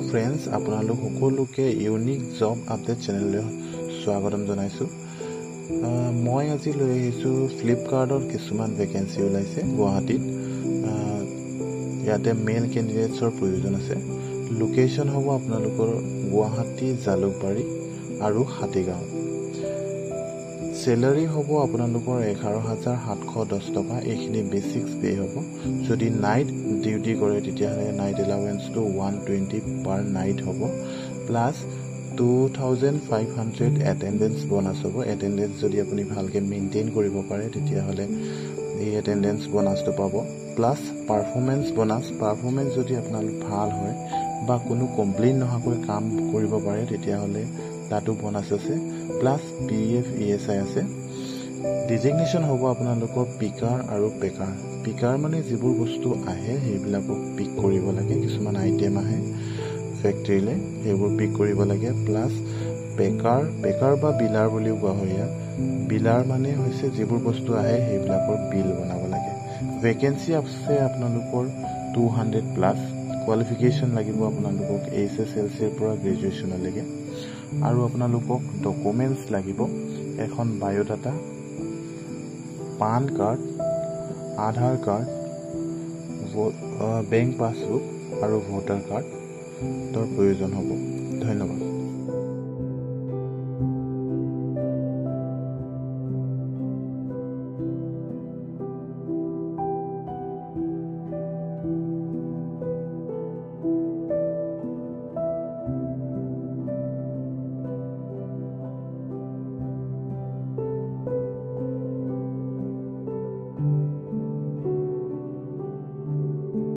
hello friends आपनालोक সকলোকে unique job update চ্যানেললৈ স্বাগতম জনাইছো মই আজি লৈ আহিছো ফ্লিপকাৰ্টৰ কিছুমান ভ্যাকেন্সি ওলাইছে গুৱাহাটীত ইয়াতে মেল ক্যান্ডিডেটছৰ প্ৰয়োজন আছে লোকেশন হ'ব আপোনালোকৰ গুৱাহাটী জালুকবাৰী আৰু হাতীগাঁও Salary hobo আপোনালোকৰ 11710 টকা এইখিনি বেসিক্স পে হ'ব যদি নাইট ডিউটি কৰে তেতিয়াহলে নাইট এলাউন্স তো 120 পাৰ নাইট হ'ব প্লাস 2500 অ্যাটেন্ডেন্স বোনাস হ'ব অ্যাটেন্ডেন্স যদি আপুনি ভালকে মেইনটেইন কৰিব পাৰে তেতিয়াহলে এই অ্যাটেন্ডেন্স বোনাসটো পাব প্লাস পাৰফৰম্যান্স বোনাস পাৰফৰম্যান্স যদি আপোনালোক ভাল হয় বা কোনো কমপ্লেইন নহাকৈ কাম কৰিব পাৰে তেতিয়াহলে তাতো বোনাস আছে প্লাস PF ESI আছে ডিজিগনেশন হ'ব আপোনালোকৰ পিকাৰ আৰু পেকাৰ পিকাৰ মানে যিবোৰ বস্তু আহে হেবিলাকক পিক কৰিব লাগে কিছুমান আইটেম আহে ফ্যাক্টৰীলে হেবোৰ পিক কৰিব লাগে প্লাস পেকাৰ বা বিলাৰ বুলিও কোৱা হয় বিলাৰ মানে হৈছে যিবোৰ বস্তু আহে হেবিলাকৰ বিল বনাব লাগে ভ্যাকেন্সি আছে আপোনালোকৰ 200 প্লাস কোয়ালিফিকেশন লাগিব আপোনালোকক HSLC ৰ পৰা গ্ৰেজুৱেচন লৈকে আৰু আপোনালোকক ডকুমেন্টস লাগিব এখন বায়োডাটা পান কাৰ্ড আধাৰ কাৰ্ড বেংক পাসবুক আৰু ভোটাৰ কাৰ্ড তোৰ প্ৰয়োজন হ'ব ধন্যবাদ